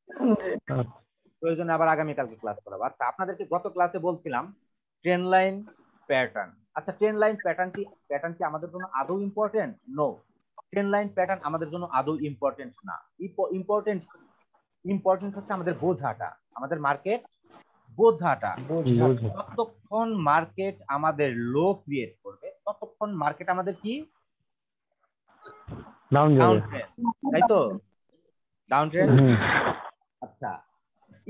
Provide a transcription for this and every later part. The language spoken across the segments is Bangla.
আচ্ছা। প্রয়োজনে আবার আগামীকালকে ক্লাস করাবো। আচ্ছা, আপনাদেরকে গত ক্লাসে বলছিলাম ট্রেন লাইন প্যাটার্ন। আচ্ছা, ট্রেন লাইন প্যাটার্ন কি আমাদের জন্য আদৌ important? No, trend line pattern আমাদের জন্য আদৌ ইম্পর্টেন্ট না। ইম্পর্টেন্ট ইম্পর্টেন্ট হচ্ছে আমাদের বোঝাটা, আমাদের মার্কেট বোঝাটা। বুঝলাম। যতক্ষণ মার্কেট আমাদের লো ক্রিয়েট করবে ততক্ষণ মার্কেট আমাদের কি ডাউন ডাউন যাবে। ট্রেন্ড, তাই তো? Down trend. হুম। আচ্ছা,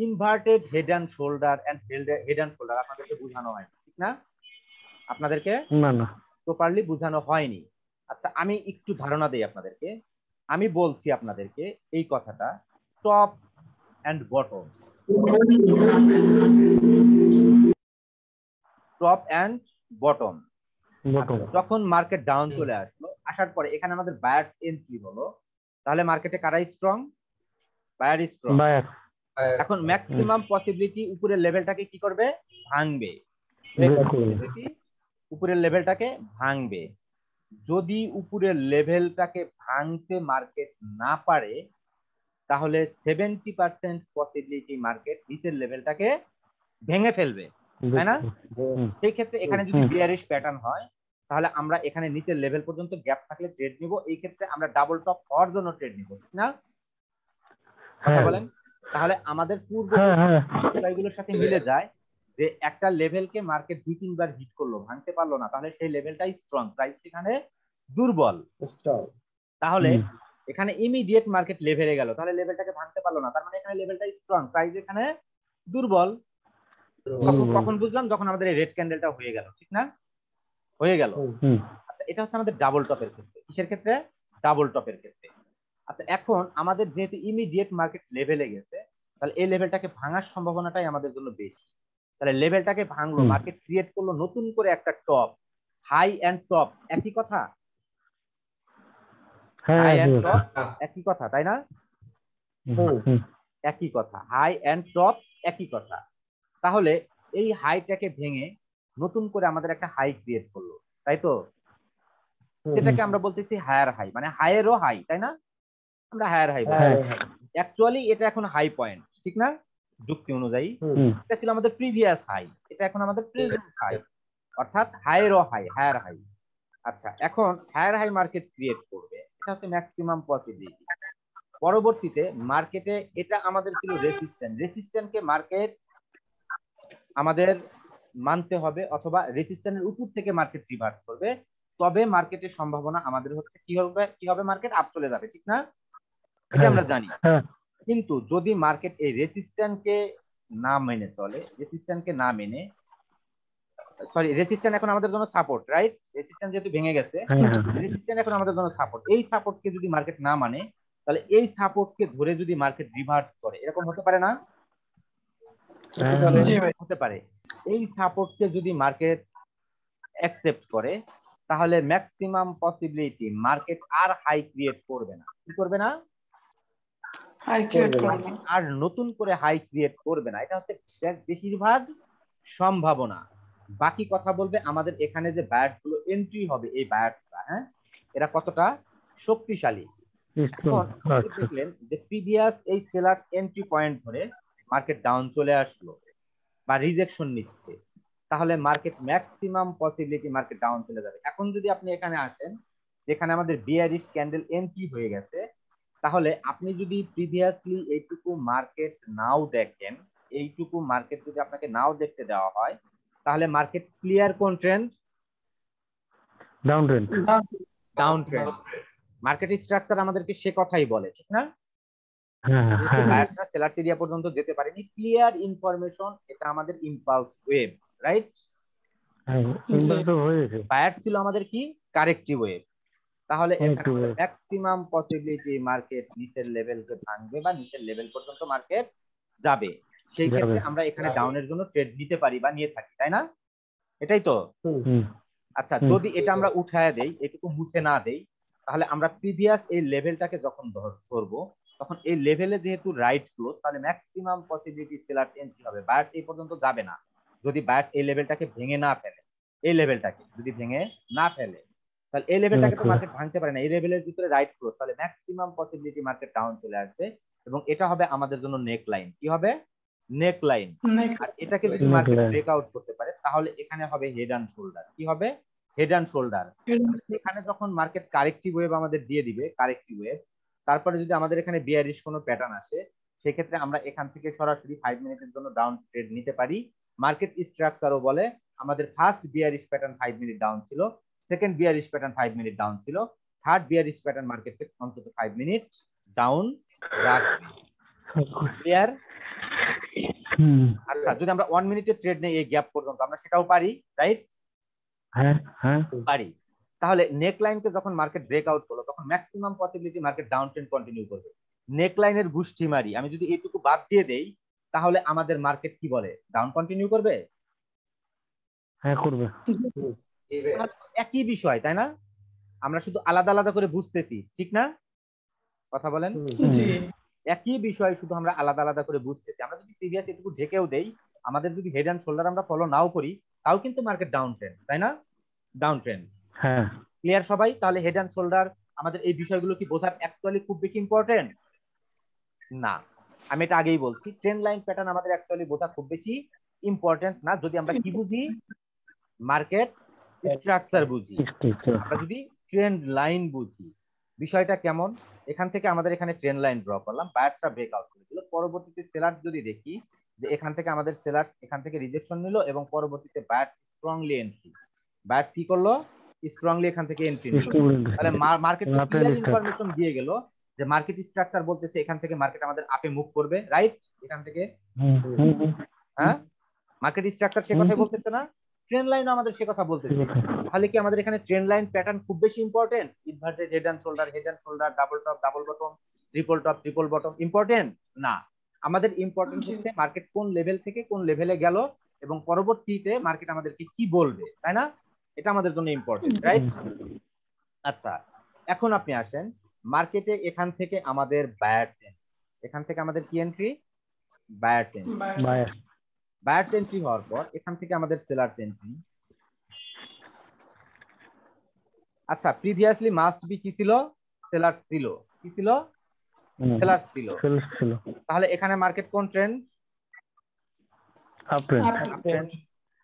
ইনভার্টেড হেড অ্যান্ড শোল্ডার আপনাদেরকে বোঝানো হয়, ঠিক না? আপনাদেরকে না না। প্রপারলি বোঝানো হয়নি। আচ্ছা, আমি একটু ধারণা দেই আপনাদেরকে। আমি বলছি আপনাদেরকে এই কথাটা, top and bottom, top and bottom. Bottom. যখন মার্কেট ডাউন চলে আসলো, আসার পরে এখানে আমাদের বায়ার্স এন্ট্রি হলো, তাহলে মার্কেটে কারা স্ট্রং? Buyer strong. বায়ার। এখন ম্যাক্সিমাম পসিবিলিটি উপরের লেভেলটাকে কি করবে? ভাঙবে। ব্রেক করবে। পসিবিলিটি উপরের লেভেলটাকে ভাঙবে। যদি উপরের লেভেলটাকে ভাঙতে মার্কেট না পারে, তাহলে 70% পসিবিলিটি মার্কেট নিচের লেভেলটাকে ভেঙে ফেলবে, তাই না? সেই ক্ষেত্রে এখানে যদি বিয়ারিশ প্যাটার্ন হয়, তাহলে আমরা এখানে নিচের লেভেল পর্যন্ত গ্যাপ থাকলে ট্রেড নিব। এই ক্ষেত্রে আমরা ডাবল টপ হওয়ার জন্য ট্রেড নিব, ঠিক না? কথা বলেন। তাহলে আমাদের পূর্ব বিষয়গুলোর সাথে মিলে যায় যে একটা লেভেলকে মার্কেট 2-3 বার হিট করলো, ভাঙতে পারলো না, তাহলে সেই লেভেলটাই স্ট্রং, প্রাইস সেখানে দুর্বল। তাহলে এখানে ইমিডিয়েট মার্কেট লেভেলে গেল, তাহলে লেভেলটাকে ভাঙতে পারলো না, তার মানে এখানে লেভেলটা স্ট্রং, প্রাইস এখানে দুর্বল। কখন বুঝলাম? যখন আমাদের এই রেড ক্যান্ডেলটা হয়ে গেল, ঠিক না? হয়ে গেল। আচ্ছা, এটা হচ্ছে আমাদের ডাবল টপের ক্ষেত্রে। কিসের ক্ষেত্রে? ডাবল টপের ক্ষেত্রে। আচ্ছা, এখন আমাদের যেহেতু ইমিডিয়েট মার্কেট লেভেলে গেছে, তাহলে এই লেভেলটাকে ভাঙার সম্ভাবনাটাই আমাদের জন্য বেশি। তাহলে লেভেলটাকে ভাঙলো, মার্কেট ক্রিয়েট করলো নতুন করে একটা টপ। হাই এন্ড টপ একই কথা, হাই এন্ড টপ একই কথা, তাই না? একই কথা, হাই এন্ড টপ একই কথা। তাহলে এই হাইটাকে ভেঙে নতুন করে আমাদের একটা হাই ক্রিয়েট করলো, তাই তো? যেটাকে আমরা বলতেছি হায়ার হাই, মানে হাইয়েরও হাই, তাই না? আমরা হায়ার হাই বলছি। অ্যাকচুয়ালি এটা এখন হাই পয়েন্ট, ঠিক না? যুক্তি অনুযায়ী এটা ছিল আমাদের প্রিভিয়াস হাই, এটা এখন আমাদের প্রেজেন্ট হাই, অর্থাৎ হাইয়েরও হাই, হায়ার হাই। আচ্ছা, এখন হায়ার হাই মার্কেট ক্রিয়েট করবে, এটা হচ্ছে ম্যাক্সিমাম পসিবিলিটি। পরবর্তীতে মার্কেটে এটা আমাদের ছিল রেসিস্ট্যান্টকে মার্কেট আমাদের মানতে হবে, অথবা রেসিস্ট্যান্টের উপর থেকে মার্কেট রিভার্স করবে, তবে মার্কেটের সম্ভাবনা আমাদের হচ্ছে কি হবে মার্কেট আপ চলে যাবে, ঠিক না? এটা আমরা জানি। কিন্তু যদি মার্কেট এই রেসিস্ট্যান্টকে না মেনে চলে, রেসিস্ট্যান্টকে না মেনে, সরি, রেসিস্ট্যান্ট এখন আমাদের জন্য সাপোর্ট, রাইট? রেসিস্ট্যান্ট যেহেতু ভেঙে গেছে, রেসিস্ট্যান্ট এখন আমাদের জন্য সাপোর্ট। এই সাপোর্টকে যদি মার্কেট না মানে, তাহলে এই সাপোর্টকে ধরে যদি মার্কেট রিভার্স করে, এরকম হতে পারে না? হতে পারে। এই সাপোর্টকে যদি মার্কেট অ্যাকসেপ্ট করে, তাহলে ম্যাক্সিমাম পসিবিলিটি মার্কেট আর হাই ক্রিয়েট করবে না। কি করবে না? আর নতুন করে হাই ক্রিয়েট করবে না। এটা হচ্ছে বেশিরভাগ সম্ভাবনা। বাকি কথা বলবে আমাদের এখানে যে বায়ার্স গুলো এন্ট্রি হবে, এই বায়ার্সরা, হ্যাঁ, এরা কতটা শক্তিশালী। এখন দেখলেন যে প্রিভিয়াস এই সেলার এন্ট্রি পয়েন্ট ধরে মার্কেট ডাউন চলে আসলো বা রিজেকশন নিচ্ছে, তাহলে market maximum possibility market down চলে যাবে। এখন যদি আপনি এখানে আসেন, যেখানে আমাদের বিয়ারিশ ক্যান্ডেল এন্ট্রি হয়ে গেছে, তাহলে আপনি যদি প্রিভিয়াসলি এইটুকু মার্কেট নাও দেখেন, এইটুকু মার্কেট যদি আপনাকে নাও দেখতে দেওয়া হয়, তাহলে মার্কেট ক্লিয়ার কোন trend? Down trend. Down trend. Market structure আমাদেরকে সে কথাই বলে, ঠিক না? বায়ার্সরা সেলার এরিয়া পর্যন্ত যেতে পারেনি, ক্লিয়ার ইনফরমেশন, এটা আমাদের ইম্পালস ওয়েভ, রাইট? বায়ার্স ছিল আমাদের কি? Corrective wave. তাহলে ম্যাক্সিমাম পসিবিলিটি মার্কেট নিচের লেভেলকে ভাঙবে বা নিচের লেভেল পর্যন্ত মার্কেট যাবে। সেই ক্ষেত্রে আমরা এখানে ডাউনের জন্য ট্রেড নিতে পারি বা নিয়ে থাকি, তাই না? এটাই তো। আচ্ছা, যদি এটা আমরা উঠায় দেই, এটুকু মুছে না দেই, তাহলে আমরা প্রিভিয়াস এই লেভেলটাকে যখন ধরবো, তখন এই লেভেলে যেহেতু রাইট ক্লোজ, তাহলে ম্যাক্সিমাম পসিবিলিটি সেলার এন্ট্রি হবে, বায়ার্স এই পর্যন্ত যাবে না। যদি বায়ার্স এই লেভেলটাকে ভেঙে না ফেলে, এই লেভেলটাকে যদি ভেঙে না ফেলে, তাহলে এই লেভেলটাকে তো মার্কেট ভাঙতে পারে না, এই লেভেলের ভিতরে রাইট ক্লোজ, তাহলে ম্যাক্সিমাম পসিবিলিটি মার্কেট ডাউন চলে আসবে। এবং এটা হবে আমাদের জন্য নেক লাইন। কি হবে? নেক লাইন। আর এটাকে যদি Neck মার্কেট line. ব্রেকআউট করতে পারে তাহলে এখানে হবে হেড অ্যান্ড শোল্ডার। কি হবে? Head and shoulder. এখানে যখন মার্কেট কারেক্টিভ ওয়েভ আমাদের দিয়ে দিবে, কারেক্টিভ ওয়েভ, তারপরে যদি আমাদের এখানে বিয়ারিশ কোনো প্যাটার্ন আসে, সেক্ষেত্রে আমরা এখান থেকে সরাসরি 5 মিনিটের জন্য ডাউন ট্রেড নিতে পারি। মার্কেট স্ট্রাকচারও বলে আমাদের first bearish pattern 5 minute down ছিল, second bearish pattern 5 minute down ছিল, থার্ড বিয়ারিশ প্যাটার্ন মার্কেটকে অন্তত 5 মিনিট ডাউন রাখবে। ক্লিয়ার? আচ্ছা, যদি আমরা 1 মিনিটের ট্রেড নেই এই গ্যাপ পর্যন্ত, আমরা সেটাও পারি, রাইট? হ্যাঁ পারি। তাহলে নেক লাইনকে যখন মার্কেট ব্রেকআউট করলো তখন maximum possibility market down trend continue করবে। নেক লাইনের গুষ্টি মারি আমি যদি এইটুকু বাদ দিয়ে দেই তাহলে আমাদের মার্কেট কি বলে? ডাউন কন্টিনিউ করবে? হ্যাঁ করবে। একই বিষয়, তাই না? আমরা শুধু আলাদা আলাদা করে বুঝতেছি, ঠিক না? কথা বলেন। একই বিষয়, শুধু আমরা আলাদা আলাদা করে বুঝতেছি। আমরা যদি প্রিভিয়াস এটুকু ঢেকেও দেই, আমাদের যদি হেড অ্যান্ড শোল্ডার আমরা ফলো নাও করি, তাও কিন্তু মার্কেট ডাউন ট্রেন্ড, তাই না? Down trend. হ্যাঁ। ক্লিয়ার সবাই? তাহলে হেড অ্যান্ড শোল্ডার আমাদের এই বিষয়গুলো কি বোঝার অ্যাকচুয়ালি খুব বেশি ইম্পর্টেন্ট না। আমি এটা আগেই বলছি, ট্রেন্ড লাইন প্যাটার্ন আমাদের অ্যাকচুয়ালি বোঝা খুব বেশি ইম্পর্টেন্ট না, যদি আমরা কি বুঝি? মার্কেট স্ট্রাকচার বুঝি। আমরা যদি ট্রেন্ড লাইন বুঝি। বিষয়টা কেমন? এখান থেকে আমাদের এখানে ট্রেন্ড লাইন ড্র করলাম, বায়ার্সরা ব্রেকআউট করে দিল, পরবর্তীতে সেলার্স যদি দেখি যে এখান থেকে আমাদের সেলার্স এখান থেকে রিজেকশন নিল এবং পরবর্তীতে বায়ার্স স্ট্রংলি এন্ট্রি। বায়ার্স কি করলো? স্ট্রংলি এখান থেকে এন্ট্রি নিল। তাহলে মার্কেট ক্লিয়ার ইনফরমেশন দিয়ে গেল যে মার্কেট স্ট্রাকচার বলতেছে এখান থেকে মার্কেট আমাদের আপে মুভ করবে, রাইট? এখান থেকে হ্যাঁ, মার্কেট স্ট্রাকচার সে কথাই বলতেছে না? ট্রেন্ড লাইন আমাদের সে কথা বলতেছে। তাহলে কি আমাদের এখানে ট্রেন্ড লাইন প্যাটার্ন খুব বেশি important? Inverted head and shoulder, double top, double bottom, triple top, triple bottom important না। আমাদের ইম্পর্টেন্ট হচ্ছে মার্কেট কোন লেভেল থেকে কোন লেভেলে গেল এবং পরবর্তীতে মার্কেট আমাদেরকে কি বলবে, তাই না? এটা আমাদের জন্য ইম্পর্টেন্ট, রাইট? আচ্ছা, এখন আপনি আসেন মার্কেটে, এখান থেকে আমাদের বায়ার্স এন্ট্রি, এখান থেকে আমাদের কি entry? Buyers entry. Buyers entry হওয়ার পর এখান থেকে আমাদের সেলার্স এন্ট্রি। আচ্ছা, প্রিভিয়াসলি মাস্ট বি কি ছিল? সেলার্স ছিল। কি ছিল? সেলার্স ছিল। তাহলে এখানে মার্কেট কোন ট্রেন্ড? Up trend.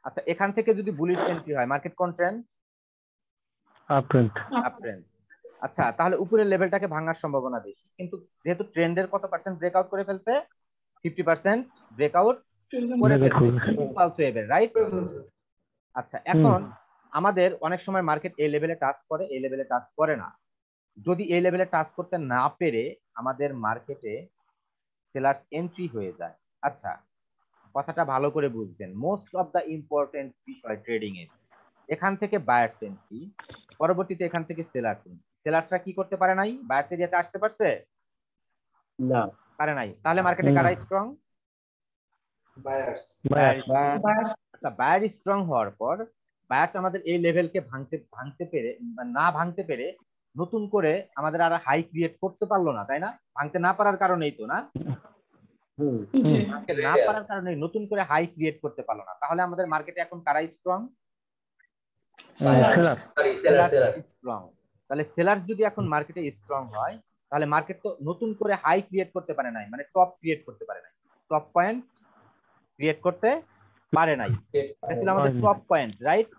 আচ্ছা, এখান থেকে যদি বুলিশ এন্ট্রি হয় মার্কেট কোন ট্রেন্ড? Up trend. আচ্ছা, তাহলে উপরের লেভেলটাকে ভাঙার সম্ভাবনা বেশি, কিন্তু যেহেতু ট্রেন্ডের কত পার্সেন্ট ব্রেকআউট করে ফেলছে? 50% ব্রেকআউট করে ফেলছে ইম্পালস ওয়েভের, রাইট? আচ্ছা, এখন আমাদের অনেক সময় মার্কেট এই লেভেলে টাচ করে, এই লেভেলে টাচ করে না। যদি এই লেভেলে টাচ করতে না পেরে আমাদের মার্কেটে সেলার্স এন্ট্রি হয়ে যায়। আচ্ছা, কথাটা ভালো করে বুঝবেন, মোস্ট অফ দা ইম্পর্টেন্ট বিষয় ট্রেডিং এর, এখান থেকে বায়ার্স এন্ট্রি, পরবর্তীতে এখান থেকে সেলার্স এন্ট্রি। সেলার্সরা কি করতে পারে নাই? বায়ার্স এরিয়াতে আসতে পারছে না? পারে নাই। তাহলে মার্কেটে কারা স্ট্রং? বায়ার্স। আচ্ছা, বায়ার স্ট্রং হওয়ার পর বায়ার্স আমাদের এই লেভেলকে ভাঙতে পেরে, না ভাঙতে পেরে নতুন করে আমাদের আর হাই ক্রিয়েট করতে পারলো না, তাই না? ভাঙতে না পারার কারণেই তো, না? ভাঙতে না পারার কারণে নতুন করে হাই ক্রিয়েট করতে পারলো না। তাহলে আমাদের মার্কেটে এখন কারা স্ট্রং? স্ট্রং। তাহলে সেলার্স যদি এখন মার্কেটে স্ট্রং হয় তাহলে মার্কেট তো নতুন করে হাই ক্রিয়েট করতে পারে নাই, মানে টপ ক্রিয়েট করতে পারে নাই, টপ পয়েন্ট ক্রিয়েট করতে পারে নাই। এটা ছিল আমাদের top point, right?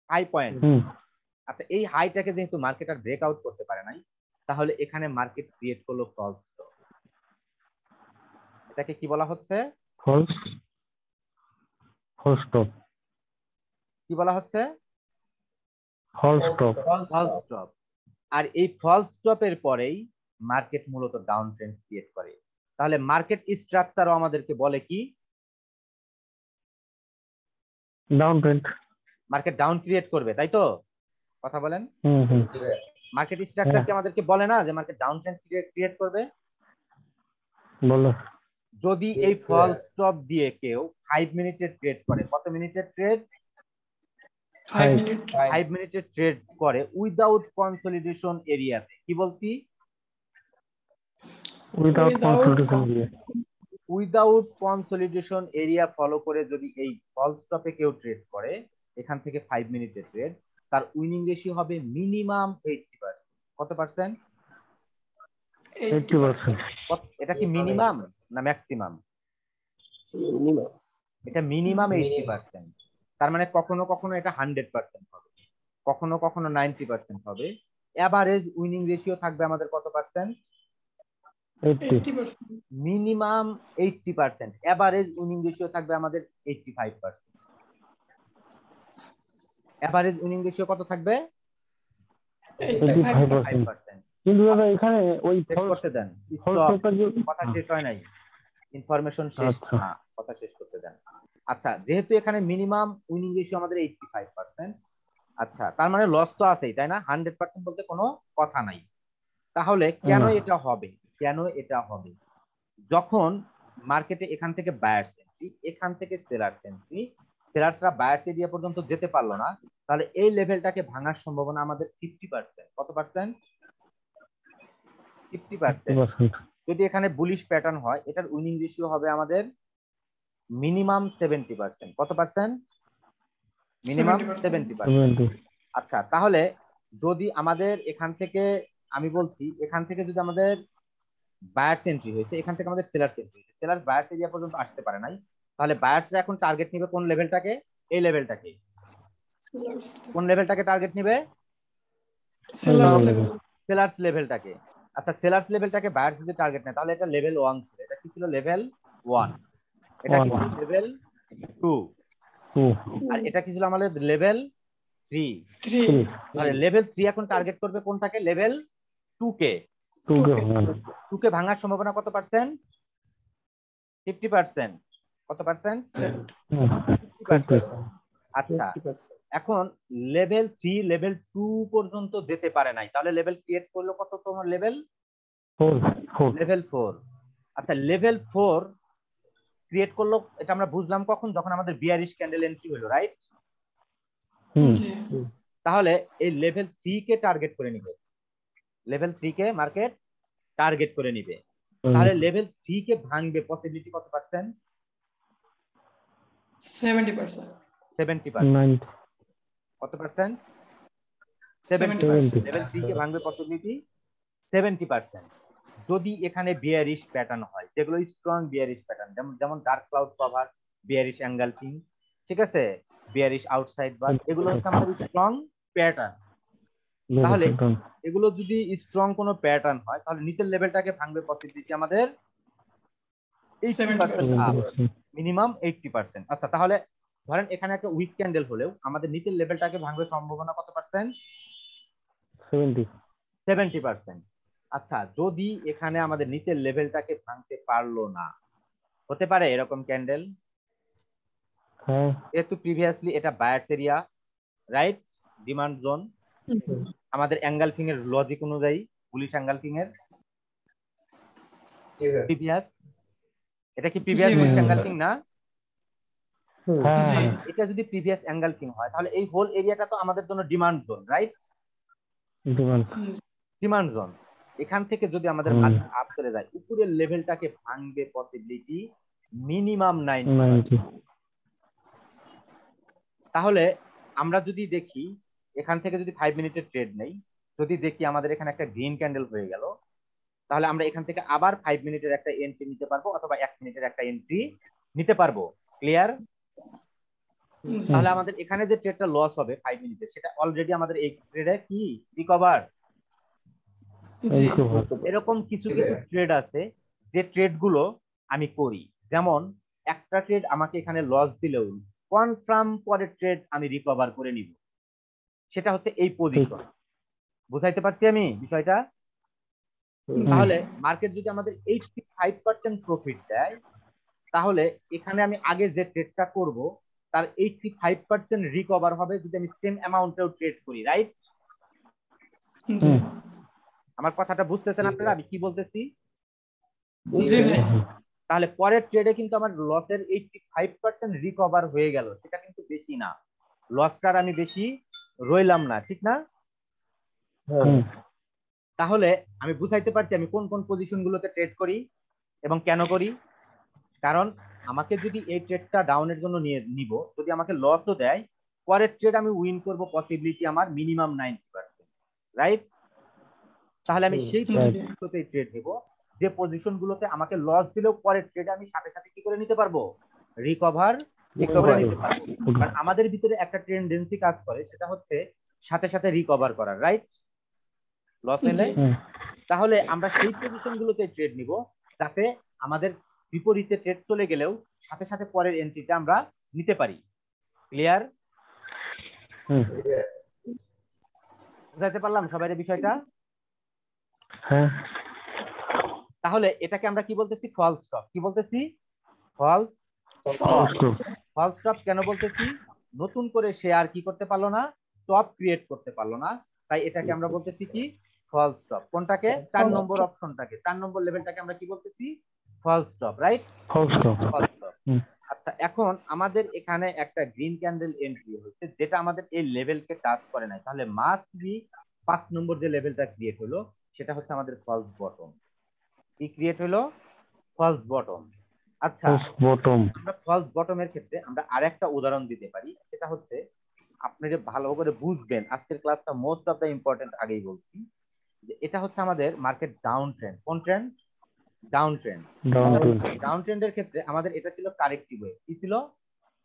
High point. আচ্ছা, এই হাইটাকে যেহেতু মার্কেট আর ব্রেকআউট করতে পারে নাই, তাহলে এখানে মার্কেট ক্রিয়েট করলো ফলস স্টপ। এটাকে কি বলা হচ্ছে? False stop. কি বলা হচ্ছে? False stop. আর এই ফলস স্টপের পরেই মার্কেট মূলত ডাউন ট্রেন্ড ক্রিয়েট করে। তাহলে মার্কেট স্ট্রাকচারও আমাদেরকে বলে কি? Down trend. Market down create করবে, তাই তো? কথা বলেন। মার্কেট স্ট্রাকচার কি আমাদেরকে বলে না যে মার্কেট ডাউন ট্রেন্ড ক্রিয়েট করবে? বলো। যদি এই ফলস স্টপ দিয়ে কেউ 5 মিনিটের ট্রেড করে, কত মিনিটের ট্রেড? 5 মিনিটের ট্রেড করে উইদাউট কনসলিডেশন এরিয়াতে, কি বলছি? উইদাউট কনসলিডেশন এরিয়া ফলো করে যদি এই ফলস স্টপে কেউ ট্রেড করে এখান থেকে 5 মিনিটের ট্রেড, তার উইনিং রেশিও হবে মিনিমাম 80%। কত পার্সেন্ট? 80%. এটা কি মিনিমাম না ম্যাক্সিমাম? মিনিমাম। এটা মিনিমাম 80%। তার মানে কখনো কখনো এটা 100% হবে, কখনো কখনো 90% হবে। এভারেজ উইনিং রেশিও থাকবে আমাদের কত percent? 80. Minimum 80%, average winning ratio থাকবে আমাদের 85%। এভারেজ উইনিং রেশিও কত থাকবে? 85%. 85%। কিন্তু দাদা এখানে ওই শেষ করতে দেন, কথা শেষ হয় নাই, ইনফরমেশন শেষ আচ্ছা। না, কথা শেষ করতে দেন। আচ্ছা, যেহেতু এখানে মিনিমাম উইনিং রেশিও আমাদের 85%, আচ্ছা তার মানে লস তো আছেই, তাই না? 100% বলতে কোনো কথা নাই। তাহলে কেন এটা হবে? কেন এটা হবে? যখন মার্কেটে এখান থেকে বায়ার্স এন্ট্রি, এখান থেকে সেলার্স এন্ট্রি, সেলার্সরা বায়ার্স এরিয়া পর্যন্ত যেতে পারলো না, তাহলে এই লেভেলটাকে ভাঙার সম্ভাবনা আমাদের 50%। কত পার্সেন্ট? 50%। যদি এখানে বুলিশ প্যাটার্ন হয়, এটার উইনিং রেশিও হবে আমাদের মিনিমাম 70%। কত পার্সেন্ট? মিনিমাম 70%। আচ্ছা, তাহলে যদি আমাদের এখান থেকে, আমি বলছি এখান থেকে যদি আমাদের বায়ার্স এন্ট্রি হয়েছে, এখান থেকে আমাদের সেলার্স এন্ট্রি হয়েছে, সেলার্স বায়ার্স এরিয়া পর্যন্ত আসতে পারে নাই, তাহলে বায়ার্সরা এখন টার্গেট নিবে কোন লেভেলটাকে? এই লেভেলটাকে। কোন লেভেলটাকে টার্গেট নিবে? সেলার্স লেভেলটাকে। আচ্ছা, সেলার্স লেভেলটাকে বায়ার্স যদি টার্গেট নেয়, তাহলে এটা লেভেল 1 ছিল। এটা কি ছিল? লেভেল 1। এটা কি ছিল? লেভেল 2। আর এটা কি ছিল আমাদের? লেভেল 3। তাহলে লেভেল 3 এখন টার্গেট করবে কোনটাকে? লেভেল 2 কে। 2 কে ভাঙার সম্ভাবনা কত পার্সেন্ট? 50%। কত পার্সেন্ট? 50%। আচ্ছা, এখন লেভেল 3 লেভেল 2 পর্যন্ত যেতে পারে নাই, তাহলে লেভেল ক্রিয়েট করলো কত? তোমার লেভেল 4। আচ্ছা, লেভেল 4 ক্রিয়েট করলো, এটা আমরা বুঝলাম কখন? যখন আমাদের বিয়ারিশ ক্যান্ডেল এন্ট্রি হলো, রাইট? তাহলে এই লেভেল 3 কে টার্গেট করে নিবে, লেভেল 3 কে মার্কেট টার্গেট করে নিবে। তাহলে লেভেল 3 কে ভাঙবে পসিবিলিটি কত পার্সেন্ট? 70%। 70%। কত পার্সেন্ট? 70%। লেভেল 3 কে ভাঙবে পসিবিলিটি 70%। যদি এখানে বিয়ারিশ প্যাটার্ন হয়, যেগুলো স্ট্রং বিয়ারিশ প্যাটার্ন, যেমন dark cloud cover, bearish engulfing, ঠিক আছে, বিয়ারিশ আউটসাইড বার, এগুলো হচ্ছে আমাদের স্ট্রং প্যাটার্ন। তাহলে এগুলো যদি স্ট্রং কোনো প্যাটার্ন হয়, তাহলে নিচের লেভেলটাকে ভাঙবে পসিবিলিটি আমাদের 80% আপ, মিনিমাম 80%। আচ্ছা, তাহলে ধরেন এখানে একটা উইক ক্যান্ডেল হলেও আমাদের নিচের লেভেলটাকে ভাঙবে সম্ভাবনা কত পার্সেন্ট? 70%। আচ্ছা, যদি এখানে আমাদের নিচের লেভেলটাকে ভাঙতে পারলো না, হতে পারে এরকম ক্যান্ডেল, যেহেতু প্রিভিয়াসলি এটা buyers area, right, demand zone, আমাদের এঙ্গালফিং এর লজিক অনুযায়ী, বুলিশ এঙ্গালফিং এর প্রিভিয়াস, এটা কি প্রিভিয়াস বুলিশ এঙ্গালফিং না? এটা যদি প্রিভিয়াস এঙ্গালফিং হয়, তাহলে এই হোল এরিয়াটা তো আমাদের জন্য demand zone, right? Demand zone. এখান থেকে যদি আমাদের মার্কেট আপ চলে যায়, উপরের লেভেলটাকে ভাঙবে পসিবিলিটি মিনিমাম 90%। তাহলে আমরা যদি দেখি, এখান থেকে যদি 5 মিনিটের ট্রেড নেই, যদি দেখি আমাদের এখানে একটা গ্রিন ক্যান্ডেল হয়ে গেল, তাহলে আমরা এখান থেকে আবার 5 মিনিটের একটা এন্ট্রি নিতে পারবো, অথবা 1 মিনিটের একটা এন্ট্রি নিতে পারবো। ক্লিয়ার? তাহলে আমাদের এখানে যে ট্রেডটা লস হবে 5 মিনিটের, সেটা অলরেডি আমাদের এই ট্রেডে কি রিকভার। এরকম কিছু কিছু ট্রেড আছে যে ট্রেড গুলো আমি করি, যেমন একটা ট্রেড আমাকে এখানে লস দিলেও কনফার্ম পরের ট্রেড আমি রিকভার করে নিব, সেটা হচ্ছে এই পজিশন। বুঝাইতে পারছি আমি বিষয়টা? তাহলে মার্কেট যদি আমাদের 85% প্রফিট দেয়, তাহলে এখানে আমি আগে যে ট্রেডটা করব তার 85% রিকভার হবে যদি আমি সেম অ্যামাউন্টেও ট্রেড করি, রাইট? আমার কথাটা বুঝতেছেন আপনারা আমি কি বলতেছি? তাহলে পরের ট্রেডে কিন্তু আমার লসের 85% রিকভার হয়ে গেল, সেটা কিন্তু বেশি না, লসটার আমি বেশি রইলাম না, ঠিক না? তাহলে আমি বুঝাইতে পারছি আমি কোন কোন পজিশন গুলোতে ট্রেড করি এবং কেন করি। কারণ আমাকে যদি এই ট্রেডটা ডাউনের জন্য নিব, যদি আমাকে লসও দেয়, পরের ট্রেড আমি উইন করব পসিবিলিটি আমার মিনিমাম 90%, রাইট? তাহলে আমি সেই Right. পজিশনগুলোতে ট্রেড নেব যে পজিশনগুলোতে আমাকে লস দিলেও পরের ট্রেডে আমি সাথে সাথে কি করে নিতে পারবো, রিকভার করে নিতে পারবো। কারণ আমাদের ভিতরে একটা টেন্ডেন্সি কাজ করে, সেটা হচ্ছে সাথে সাথে রিকভার করার, রাইট? লস নিলে হুম, তাহলে আমরা সেই পজিশনগুলোতে ট্রেড নিব যাতে আমাদের বিপরীতে ট্রেড চলে গেলেও সাথে সাথে পরের এন্ট্রিটা আমরা নিতে পারি। ক্লিয়ার? হুম, বুঝাইতে পারলাম সবাই বিষয়টা? হ্যাঁ, তাহলে এটাকে আমরা কি বলতেছি, ফলস স্টপ। কি বলতেছি? ফলস অবশ্য। ফলস স্টপ কেন বলতেছি? নতুন করে সে আর কি করতে পারলো না, স্টপ ক্রিয়েট করতে পারলো না, তাই এটাকে আমরা বলতেছি কি, ফলস স্টপ। কোনটাকে? 4 False নম্বর অপশনটাকে, 4 নম্বর লেভেলটাকে আমরা কি বলতেছি, ফলস স্টপ, রাইট? অবশ্য। False stop. হুম, আচ্ছা, এখন আমাদের এখানে একটা গ্রিন ক্যান্ডেল এন্ট্রি হচ্ছে যেটা আমাদের এই লেভেলকে টাচ করে নাই, তাহলে মাস্ট বি 5 নম্বর যে লেভেলটা ক্রিয়েট হলো সেটা হচ্ছে আমাদের ফলস বটম। কি ক্রিয়েট হলো? False bottom. আচ্ছা, বটম। আমরা ফলস বটমের ক্ষেত্রে আমরা আরেকটা উদাহরণ দিতে পারি, সেটা হচ্ছে আপনি যে ভালো করে বুঝবেন, আজকের ক্লাসটা মোস্ট অফ দ্য ইম্পর্টেন্ট আগেই বলছি, যে এটা হচ্ছে আমাদের মার্কেট ডাউন ট্রেন্ড। কোন trend? Down trend. Down to down ট্রেন্ডের ক্ষেত্রে আমাদের এটা ছিল কারেক্টিভ ওয়েভ। কি ছিল?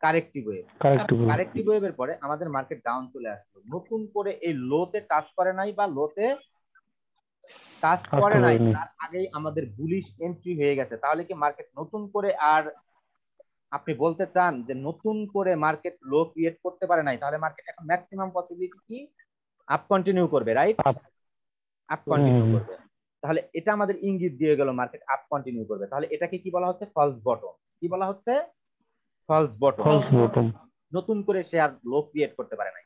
Corrective wave. কারেক্ট। কারেক্টিভ ওয়েভের পরে আমাদের মার্কেট ডাউন চলে আসলো, নতুন করে এই লোতে টাচ করে নাই বা লোতে টাচ করে নাই, তার আগেই আমাদের বুলিশ এন্ট্রি হয়ে গেছে। তাহলে কি মার্কেট নতুন করে, আর আপনি বলতে চান যে নতুন করে মার্কেট লো ক্রিয়েট করতে পারে নাই, তাহলে মার্কেট এখন ম্যাক্সিমাম পসিবিলিটি কি, আপ কন্টিনিউ করবে, রাইট? আপ কন্টিনিউ করবে। তাহলে এটা আমাদের ইঙ্গিত দিয়ে গেল মার্কেট আপ কন্টিনিউ করবে। তাহলে এটাকে কি বলা হচ্ছে? False bottom. কি বলা হচ্ছে? False bottom. False bottom. নতুন করে সে আর লো ক্রিয়েট করতে পারে নাই,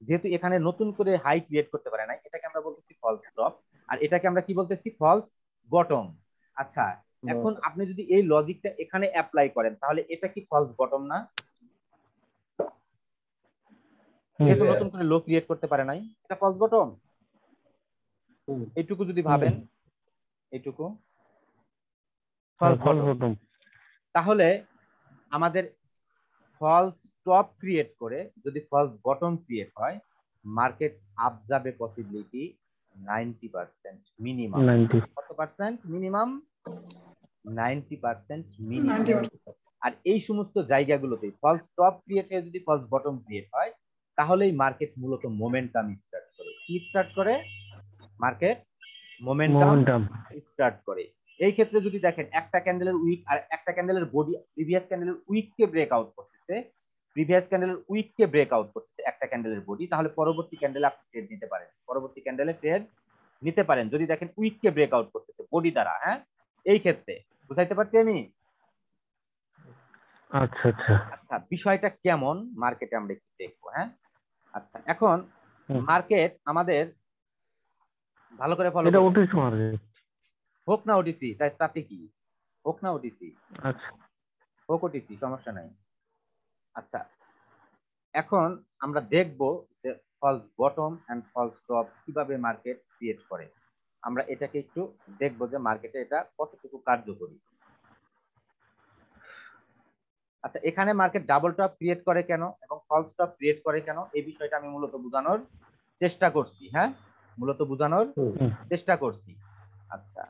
যেহেতু এখানে নতুন করে হাই ক্রিয়েট করতে পারে নাই, এটাকে আমরা বলতেছি ফলস টপ, আর এটাকে আমরা কি বলতেছি? False bottom. আচ্ছা, এখন আপনি যদি এই লজিকটা এখানে অ্যাপ্লাই করেন তাহলে এটা কি ফলস বটম না? যেহেতু নতুন করে লো ক্রিয়েট করতে পারে নাই, এটা ফলস বটম। এইটুকু যদি ভাবেন, এইটুকু ফলস বটম। তাহলে আমাদের ফলস টপ ক্রিয়েট করে যদি ফলস বটম ক্রিয়েট হয়, মার্কেট আপ যাবে পসিবিলিটি 90% মিনিমাম। কত পার্সেন্ট মিনিমাম? 90% মিনিমাম। 90%। আর এই সমস্ত জায়গাগুলোতে ফলস টপ ক্রিয়েট হয়ে যদি ফলস বটম ক্রিয়েট হয়, তাহলেই মার্কেট মূলত মোমেন্টাম স্টার্ট করে। কি স্টার্ট করে? মার্কেট মোমেন্টাম স্টার্ট করে। এই ক্ষেত্রে যদি দেখেন একটা ক্যান্ডেলের উইক আর একটা ক্যান্ডেলের বডি প্রিভিয়াস ক্যান্ডেলের উইককে ব্রেক আউট করতেছে, প্রিভিয়াস ক্যান্ডেলের উইককে ব্রেক আউট করতেছে একটা ক্যান্ডেলের বডি, তাহলে পরবর্তী ক্যান্ডেলে আপনি ট্রেড নিতে পারেন, পরবর্তী ক্যান্ডেলে ট্রেড নিতে পারেন যদি দেখেন উইককে ব্রেক আউট করতেছে বডি দ্বারা। হ্যাঁ, এই ক্ষেত্রে বুঝাইতে পারছি আমি? আচ্ছা আচ্ছা। আচ্ছা, বিষয়টা কেমন মার্কেটে আমরা একটু দেখবো। হ্যাঁ, আচ্ছা, এখন মার্কেট আমাদের ভালো করে ফলো এটা করুন। ওটিসি মার্কেট হোক না ওটিসি, তাতে কি, হোক না ওটিসি, আচ্ছা হোক ওটিসি, সমস্যা নাই। আচ্ছা, এখন আমরা দেখব যে false bottom and false top কিভাবে মার্কেট ক্রিয়েট করে। আমরা এটাকে একটু দেখব যে মার্কেটে এটা কতটুকু কার্যকরী। আচ্ছা, এখানে মার্কেট ডাবল টপ ক্রিয়েট করে কেন এবং ফলস টপ ক্রিয়েট করে কেন, এই বিষয়টা আমি মূলত বোঝানোর চেষ্টা করছি। হ্যাঁ, মূলত বোঝানোর চেষ্টা করছি। আচ্ছা,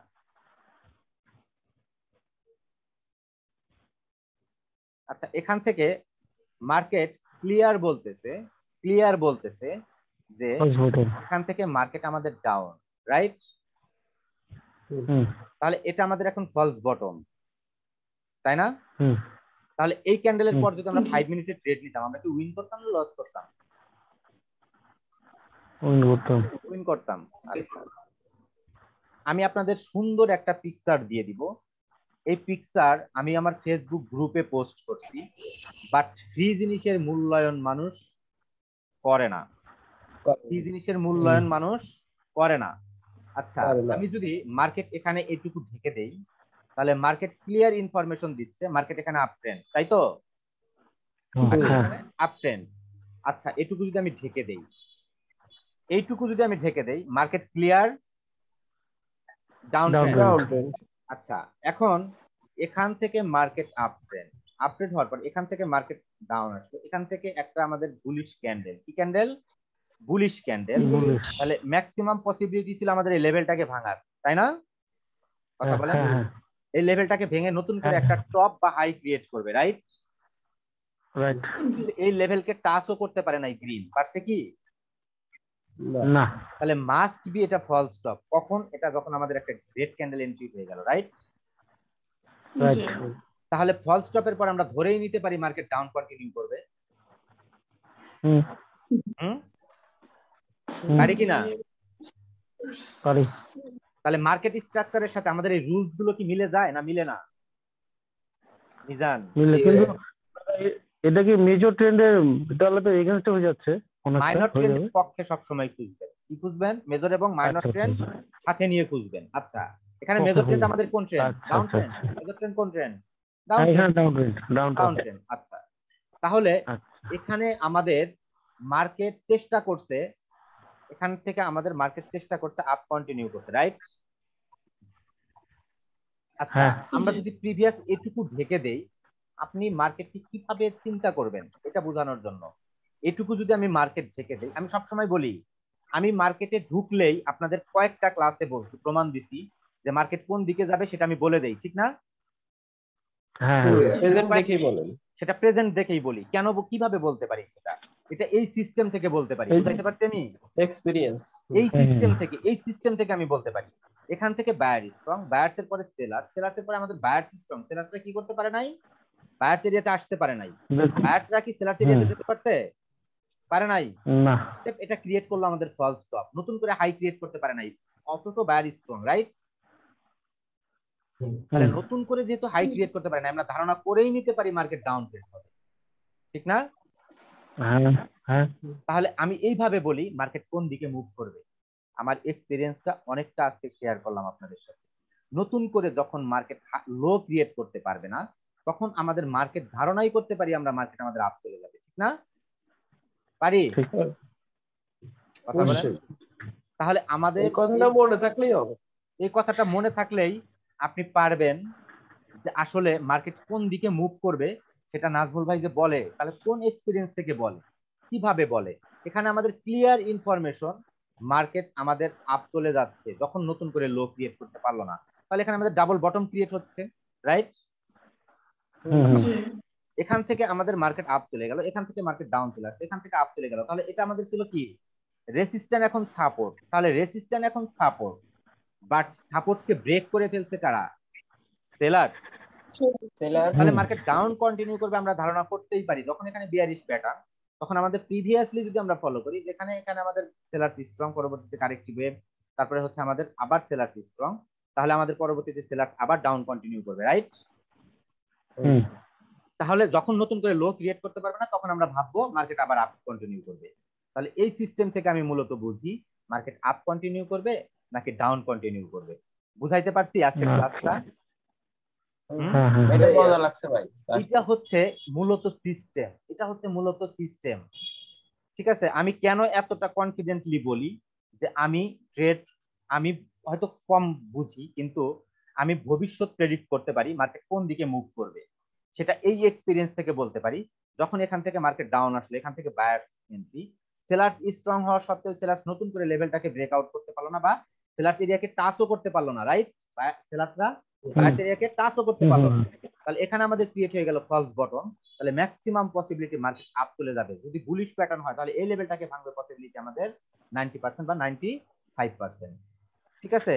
আচ্ছা, এখান থেকে মার্কেট ক্লিয়ার বলতেছে যে এখান থেকে মার্কেট আমাদের ডাউন, রাইট? তাহলে এটা আমাদের এখন ফলস বটম, তাই না? তাহলে এই ক্যান্ডেলের পর যদি আমরা 5 মিনিটের ট্রেড নিতাম, আমরা কি উইন করতাম না লস করতাম? উইন করতাম। আচ্ছা, আমি আপনাদের সুন্দর একটা পিকচার দিয়ে দিব। এই পিকচার আমি আমার ফেসবুক গ্রুপে পোস্ট করছি, বাট ফ্রি জিনিসের মূল্যায়ন মানুষ করে না। ফ্রি জিনিসের মূল্যায়ন মানুষ করে না। আচ্ছা, আমি যদি মার্কেট এখানে এইটুকু ঢেকে দেই, তাহলে মার্কেট ক্লিয়ার ইনফরমেশন দিচ্ছে মার্কেট এখানে আপ ট্রেন্ড, তাই তো? Up trend. আচ্ছা, এটুকু যদি আমি ঢেকে দেই, এইটুকু যদি আমি ঢেকে দেই, মার্কেট ক্লিয়ার ডাউন ট্রেন্ড। আচ্ছা, এখন এখান থেকে মার্কেট আপ ট্রেন্ড হওয়ার পর এখান থেকে মার্কেট ডাউন আসলো, এখান থেকে একটা আমাদের বুলিশ ক্যান্ডেল, কি ক্যান্ডেল? Bullish candle, bullish. তাহলে ম্যাক্সিমাম পসিবিলিটি ছিল আমাদের এই লেভেলটাকে ভাঙার, তাই না? কথা বলেন। হ্যাঁ হ্যাঁ এই লেভেলটাকে ভেঙে নতুন করে হ্যাঁ, একটা টপ বা হাই ক্রিয়েট করবে, রাইট? রাইট। জি এই লেভেলকে টাচও করতে পারে নাই গ্রিন, পারছে কি? না। তাহলে মাস্ট বি এটা ফলস স্টপ। কখন? এটা যখন আমাদের একটা রেড ক্যান্ডেল এন্ট্রি হয়ে গেল, রাইট? জি রাইট। তাহলে ফলস স্টপের পর আমরা ধরেই নিতে পারি মার্কেট ডাউন কন্টিনিউ করবে। হুম। হুম, হুম, পারি কিনা? পারি। তাহলে মার্কেট স্ট্রাকচারের সাথে আমাদের এই রুলস গুলো কি মিলে যায় না মিলে না? মিজান, মিলে, কিন্তু এটা কি মেজর ট্রেন্ডের তাহলে তো এগেনস্ট হয়ে যাচ্ছে অনেকটা, মাইনর হয়ে যাবে। ট্রেন্ডের পক্ষে সবসময় খুঁজবেন। কি খুঁজবেন? মেজর এবং মাইনর আচ্ছা ট্রেন্ড আচ্ছা সাথে নিয়ে খুঁজবেন। আচ্ছা, এখানে ওকে মেজর ট্রেন্ড বুঝলাম। আমাদের কোন ট্রেন্ড? আচ্ছা ডাউন আচ্ছা ট্রেন্ড। আচ্ছা। মেজর ট্রেন্ড কোন ট্রেন্ড? ডাউন হ্যাঁ, এখানে trend. Down trend, down down trend. Trend. আচ্ছা, তাহলে আচ্ছা এখানে আমাদের মার্কেট চেষ্টা করছে, এখান থেকে আমাদের মার্কেট চেষ্টা করছে আপ কন্টিনিউ করতে, রাইট? আচ্ছা, হ্যাঁ। আমরা জি যদি প্রিভিয়াস এটুকু ঢেকে দেই, আপনি মার্কেটকে কিভাবে চিন্তা করবেন এটা বোঝানোর জন্য। এটুকু যদি আমি মার্কেট ঢেকে দেই, আমি সবসময় বলি আমি মার্কেটে ঢুকলেই আপনাদের কয়েকটা ক্লাসে বলছি, প্রমাণ দিছি যে মার্কেট কোন দিকে যাবে সেটা আমি বলে দেই, ঠিক না? হ্যাঁ হ্যাঁ প্রেজেন্ট দেখেই বলেন। সেটা প্রেজেন্ট দেখেই বলি। কেন কিভাবে বলতে পারি সেটা? এটা এই সিস্টেম থেকে বলতে পারি, এই বুঝাইতে পারছি আমি? এক্সপেরিয়েন্স। এই সিস্টেম থেকে আমি বলতে পারি। এখান থেকে বায়ার স্ট্রং, বায়ার্স এর পরে সেলার, সেলার্স এর পরে আমাদের বায়ার্স স্ট্রং, সেলার্সরা কি করতে পারে নাই? বায়ার্স এরিয়াতে আসতে পারে নাই। দেখুন। বায়ার্সরা কি সেলার্স হুম। এরিয়াতে যেতে পারছে? পারে নাই। না। এটা ক্রিয়েট করলো আমাদের ফলস স্টপ, নতুন করে হাই ক্রিয়েট করতে পারে নাই, অথচ বায়ার স্ট্রং, রাইট? তাহলে হুম। নতুন করে যেহেতু হাই ক্রিয়েট করতে পারে না, আমরা ধারণা করেই নিতে পারি মার্কেট ডাউন ট্রেন্ড হবে, ঠিক না? হ্যাঁ হ্যাঁ তাহলে আমি এইভাবে বলি মার্কেট কোন দিকে মুভ করবে। আমার এক্সপিরিয়েন্সটা অনেকটা আজকে শেয়ার করলাম আপনাদের সাথে। নতুন করে যখন মার্কেট লো ক্রিয়েট করতে পারবে না, তখন আমাদের মার্কেট ধারণাই করতে পারি আমরা মার্কেট আমাদের আপ চলে যাবে, ঠিক না? পারি? ঠিক। কথা বলেন। অবশ্যই তাহলে আমাদের এই কথাটা মনে থাকলেই হবে। এই কথাটা মনে থাকলেই আপনি পারবেন যে আসলে মার্কেট কোন দিকে মুভ করবে। সেটা নাজমুল ভাই যে বলে, তাহলে কোন এক্সপিরিয়েন্স থেকে বলে, কিভাবে বলে? এখানে আমাদের ক্লিয়ার ইনফরমেশন, মার্কেট আমাদের আপ চলে যাচ্ছে যখন নতুন করে লো ক্রিয়েট করতে পারলো না, তাহলে এখানে আমাদের ডাবল বটম ক্রিয়েট হচ্ছে, রাইট? হুম হুম। জি এখান থেকে আমাদের মার্কেট আপ চলে গেল, এখান থেকে মার্কেট ডাউন চলে আসছে, এখান থেকে আপ চলে গেল, তাহলে এটা আমাদের ছিল কি? রেসিস্ট্যান্ট, এখন সাপোর্ট। তাহলে রেসিস্ট্যান্ট এখন সাপোর্ট, বাট সাপোর্টকে ব্রেক করে ফেলছে কারা? সেলার। সেলার। তাহলে মার্কেট ডাউন কন্টিনিউ করবে আমরা ধারণা করতেই পারি। যখন এখানে বিয়ারিশ প্যাটার্ন, তখন আমাদের প্রিভিয়াসলি যদি আমরা ফলো করি, যেখানে এখানে আমাদের সেলার স্ট্রং, পরবর্তীতে কারেক্টিভ ওয়েভ, তারপরে হচ্ছে আমাদের আবার সেলার স্ট্রং, তাহলে আমাদের পরবর্তীতে সেলার আবার ডাউন কন্টিনিউ করবে, রাইট? হুম। তাহলে যখন নতুন করে লো ক্রিয়েট করতে পারবে না, তখন আমরা ভাববো মার্কেট আবার আপ কন্টিনিউ করবে। তাহলে এই সিস্টেম থেকে আমি মূলত বুঝি মার্কেট আপ কন্টিনিউ করবে নাকি ডাউন কন্টিনিউ করবে। বুঝাইতে পারছি আজকের ক্লাসটা? হ্যাঁ হ্যাঁ এটা মজা লাগছে ভাই। এটা হচ্ছে মূলত সিস্টেম, এটা হচ্ছে মূলত সিস্টেম, ঠিক আছে? আমি কেন এতটা কনফিডেন্টলি বলি যে আমি ট্রেড, আমি হয়তো কম বুঝি, কিন্তু আমি ভবিষ্যৎ প্রেডিক্ট করতে পারি মার্কেট কোন দিকে মুভ করবে। সেটা এই এক্সপিরিয়েন্স থেকে বলতে পারি। যখন এখান থেকে মার্কেট ডাউন আসলো, এখান থেকে বায়ার্স এন্ট্রি, সেলার্স স্ট্রং হওয়া সত্ত্বেও সেলার্স নতুন করে লেভেলটাকে ব্রেক আউট করতে পারলো না, বা সেলার্স এরিয়াকে টাচও করতে পারলো না, রাইট? সেলার্সরা বায়ার্স এরিয়াকে টাচও করতে পারলো না। তাহলে এখানে আমাদের ক্রিয়েট হয়ে গেল ফলস বটম। তাহলে ম্যাক্সিমাম পসিবিলিটি মার্কেট আপ চলে যাবে। যদি বুলিশ প্যাটার্ন হয়, তাহলে এই লেভেলটাকে ভাঙবে পসিবিলিটি আমাদের 90% বা 95%, ঠিক আছে?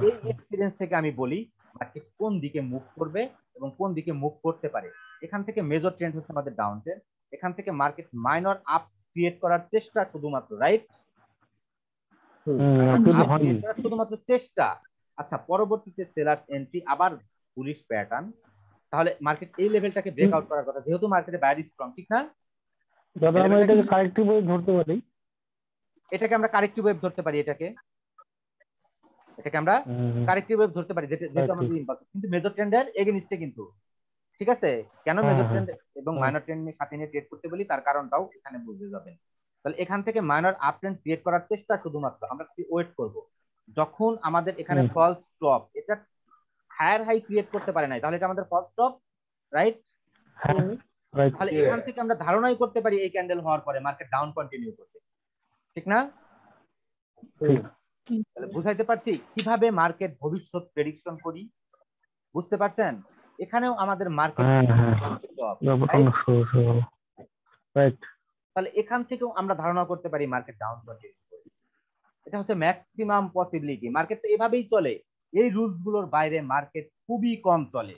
এই এক্সপিরিয়েন্স থেকে আমি বলি মার্কেট কোন দিকে মুভ করবে এবং কোন দিকে মুভ করতে পারে। এখান থেকে মেজর ট্রেন্ড হচ্ছে আমাদের ডাউন ট্রেন্ড, এখান থেকে মার্কেট মাইনর আপ ক্রিয়েট করার চেষ্টা শুধুমাত্র, রাইট? শুধুমাত্র চেষ্টা। আচ্ছা, পরবর্তীতে সেলার্স এন্ট্রি, আবার বুলিশ প্যাটার্ন, তাহলে মার্কেট এই লেভেলটাকে ব্রেক আউট করার কথা, যেহেতু মার্কেটে বায়ার স্ট্রং, ঠিক না? দাদা আমরা এটাকে কারেক্টিভ ওয়ে ধরতে পারি, এটাকে আমরা কারেক্টিভ ওয়েভ ধরতে পারি, এটাকে আমরা কারেক্টিভ ওয়েভ ধরতে পারি, যেহেতু আমাদের ইম্পালস, কিন্তু মেজর ট্রেন্ডের এগেইনস্টে কিন্তু, ঠিক আছে? কেন মেজর ট্রেন্ড এবং মাইনর ট্রেন্ড নিয়ে সাথে নিয়ে ট্রেড করতে বলি, তার কারণটাও এখানে বুঝতে যাবেন। তাহলে এখান থেকে মাইনর আপ ট্রেন্ড ক্রিয়েট করার চেষ্টা, শুধুমাত্র আমরা ওয়েট করব যখন আমাদের এখানে ফলস স্টপ, এটা হায়ার হাই ক্রিয়েট করতে পারে নাই, তাহলে এটা আমাদের ফলস স্টপ, রাইট? তাহলে এখান থেকে আমরা ধারণাই করতে পারি এই ক্যান্ডেল হওয়ার পরে মার্কেট ডাউন কন্টিনিউ করবে, ঠিক না? ঠিক। তাহলে বুঝাইতে পারছি কিভাবে মার্কেট ভবিষ্যৎ প্রেডিকশন করি, বুঝতে পারছেন? এখানেও আমাদের মার্কেট ব্যাপারটা অনেক সহজ হলো। রাইট। তাহলে এখান থেকেও আমরা ধারণা করতে পারি মার্কেট ডাউন কন্টিনিউ করবে। এটা হচ্ছে ম্যাক্সিমাম পসিবিলিটি। মার্কেট তো এভাবেই চলে, এই রুলস গুলোর বাইরে মার্কেট খুবই কম চলে,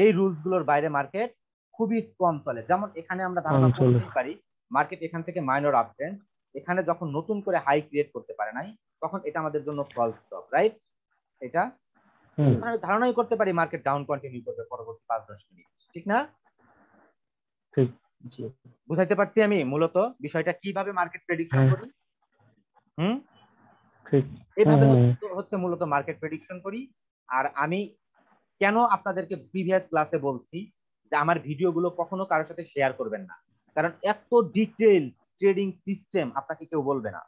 এই রুলস গুলোর বাইরে মার্কেট খুবই কম চলে। যেমন এখানে আমরা ধারণা করতেই পারি মার্কেট এখান থেকে মাইনর আপ ট্রেন্ড, এখানে যখন নতুন করে হাই ক্রিয়েট করতে পারে নাই তখন এটা আমাদের জন্য ফলস স্টপ, রাইট? এটা ধারণাই করতে পারি মার্কেট ডাউন কন্টিনিউ করবে পরবর্তী 5-10 মিনিট, ঠিক না? ঠিক। বুঝাইতে পারছি আমি মূলত বিষয়টা কিভাবে মার্কেট প্রেডিকশন করি? ঠিক। এইভাবে হচ্ছে মূলত মার্কেট প্রেডিকশন করি। আর আমি কেন আপনাদেরকে প্রিভিয়াস ক্লাসে বলছি যে আমার ভিডিওগুলো কখনো কারোর সাথে শেয়ার করবেন না, কারণ এত ডিটেইলস ট্রেডিং সিস্টেম আপনাকে কেউ বলবে না,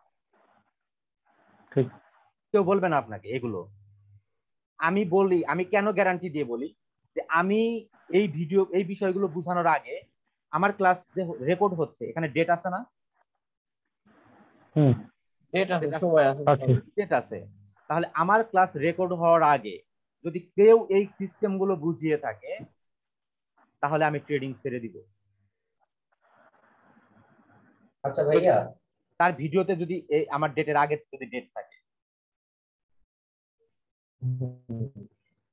ঠিক। কেউ বলবে না আপনাকে এগুলো। আমি বলি, আমি কেন গ্যারান্টি দিয়ে বলি যে আমি এই বিষয়গুলো বোঝানোর আগে আমার ক্লাস যে রেকর্ড হচ্ছে এখানে ডেট আছে না? ডেট আছে। তাহলে আমার ক্লাস রেকর্ড হওয়ার আগে যদি কেউ এই সিস্টেম গুলো বুঝিয়ে থাকে তাহলে আমি ট্রেডিং ছেড়ে দিব। আচ্ছা ভাইয়া, তার ভিডিওতে যদি আমার ডেটের আগে যদি ডেট থাকে।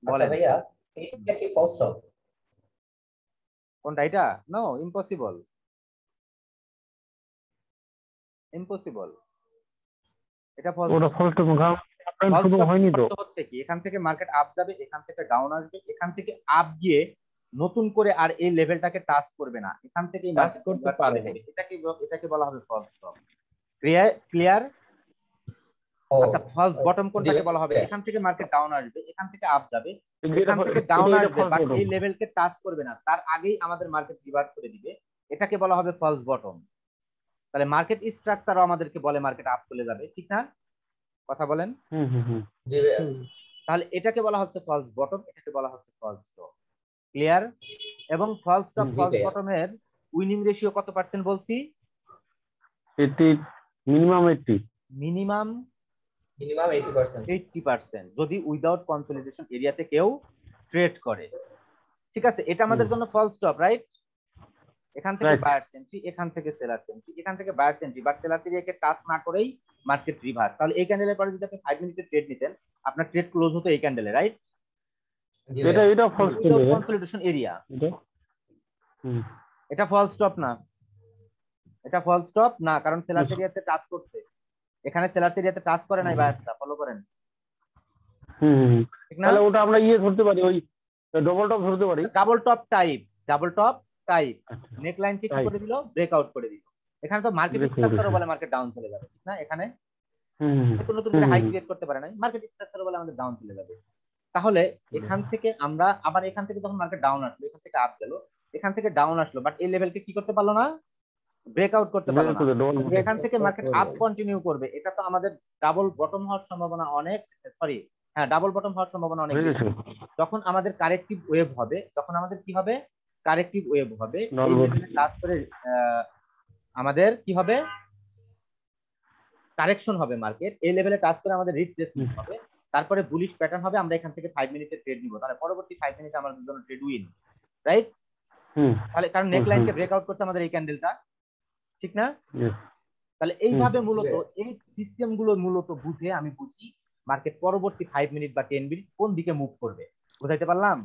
আচ্ছা ভাইয়া, এটা কি ফলস স্টপ? কোনটা এটা? No, impossible, impossible. এটা ফলস। ওটা ফলস স্টপ শুধু হয়নি তো। হচ্ছে কি এখান থেকে মার্কেট আপ যাবে, এখান থেকে ডাউন আসবে, এখান থেকে আপ গিয়ে নতুন করে আর এই লেভেলটাকে টাচ করবে না, এখান থেকেই টাচ করতে পারে না। এটাকে বলা হবে ফলস স্টপ। ক্লিয়ার? আচ্ছা, ফলস বটম কোনটাকে বলা হবে? এখান থেকে মার্কেট ডাউন আসবে, এখান থেকে আপ যাবে, এখান থেকে ডাউন আসবে বাট এই লেভেলকে টাচ করবে না, তার আগেই আমাদের মার্কেট রিভার্স করে দিবে, এটাকে বলা হবে ফলস বটম। তাহলে মার্কেট স্ট্রাকচারও আমাদেরকে বলে মার্কেট আপ চলে যাবে, ঠিক না? কথা বলেন। জি ভাইয়া। তাহলে এটাকে বলা হচ্ছে ফলস বটম, এটাকে বলা হচ্ছে ফলস টপ। ক্লিয়ার? এবং ফলস টপ ফলস বটমের উইনিং রেশিও কত পার্সেন্ট বলছি? 80, মিনিমাম 80। মিনিমাম 80% যদি উইদাউট কনসলিডেশন এরিয়াতে কেউ ট্রেড করে, ঠিক আছে? এটা আমাদের জন্য ফলস টপ, রাইট? এখান থেকে বায়ার্স এন্ট্রি, এখান থেকে সেলার্স এন্ট্রি, এখান থেকে বায়ার্স এন্ট্রি, বাট সেলার্স এরিয়াকে টাচ না করেই মার্কেট রিভার্স। তাহলে এই ক্যান্ডেলের পরে যদি আপনি 5 মিনিটের ট্রেড নিতেন, আপনার ট্রেড ক্লোজ হতো এই ক্যান্ডেলে, রাইট? এটা ফলস স্টপ। কনসলিডেশন এরিয়া, এটা ফলস স্টপ না, এটা ফলস স্টপ না, কারণ সেলার্স এরিয়াতে টাচ করছে, এখানে সেলার্স এরিয়াতে টাচ করে নাই বায়ার্সরা। ফলো করেন, ঠিক না? তাহলে ওটা আমরা ধরতে পারি, ওই ডবল টপ ধরতে পারি। ডাবল টপ টাইপ নেকলাইন কি করে দিল? ব্রেকআউট করে দিল। এখানে তো মার্কেট স্ট্রাকচারও বলে মার্কেট ডাউন চলে যাবে, ঠিক না? এখানে নতুন করে হাই ক্রিয়েট করতে পারে নাই, মার্কেট স্ট্রাকচারও বলে আমাদের ডাউন চলে যাবে। তাহলে এখান থেকে আমরা আবার এখান থেকে যখন মার্কেট ডাউন আসলো, এখান থেকে আপ গেল, এখান থেকে ডাউন আসলো, বাট এই লেভেলকে কি করতে পারলো না? ব্রেকআউট করতে পারলো না। এখান থেকে মার্কেট আপ কন্টিনিউ করবে, এটা তো আমাদের ডাবল বটম হওয়ার সম্ভাবনা অনেক, সরি হ্যাঁ, ডাবল বটম হওয়ার সম্ভাবনা অনেক বেশি। যখন আমাদের কারেক্টিভ ওয়েভ হবে, তখন আমাদের কি হবে? কারেক্টিভ ওয়েভ হবে, এই লেভেলে টাচ করে আমাদের কি হবে? কারেকশন হবে, মার্কেট এই লেভেলে টাচ করে আমাদের রিট্রেসমেন্ট হবে, তারপরে বুলিশ প্যাটার্ন হবে, আমরা এখান থেকে 5 মিনিটের ট্রেড নিব, তাহলে পরবর্তী 5 মিনিটে আমাদের জন্য ট্রেড উইন, রাইট? তাহলে কারণ নেকলাইনকে ব্রেকআউট করতে আমাদের এই ক্যান্ডেলটা, ঠিক না? তাহলে এইভাবে মূলত এই সিস্টেম গুলো মূলত বুঝে আমি বুঝি মার্কেট পরবর্তী 5 মিনিট বা 10 মিনিট কোন দিকে মুভ করবে। বুঝাইতে পারলাম?